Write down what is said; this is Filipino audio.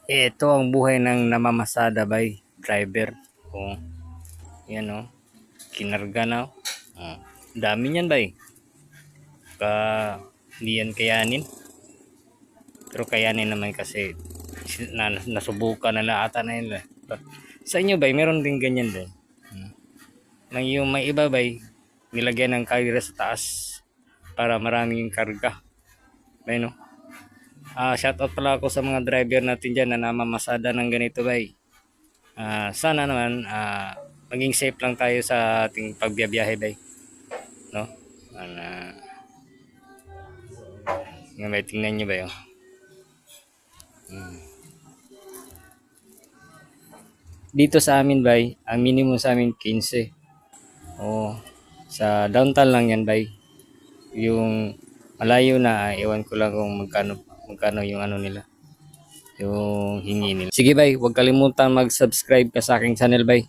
Ito ang buhay ng namamasada bay, driver. Oh, yan oh. Kinarga na. Oh. Dami niyan bay. Ka hindi yan kayanin. Pero kayanin naman kasi nasubukan na ata na nila. Sa inyo bay, meron din ganyan din. May iba bay, nilagyan ng carrier sa taas para maraming karga. Bay no? Shoutout pala ako sa mga driver natin dyan na namamasada ng ganito bay. Sana naman maging safe lang tayo sa ating pagbiyahe bay. No? Nga bay, tingnan nyo ba yun? Dito sa amin bay, ang minimum sa amin 15. Oh, sa downtown lang yan bay. Yung malayo na, ewan ko lang kung magkano yung ano nila. Yung hingi nila. Sige bay, huwag kalimutan mag-subscribe ka sa aking channel bay.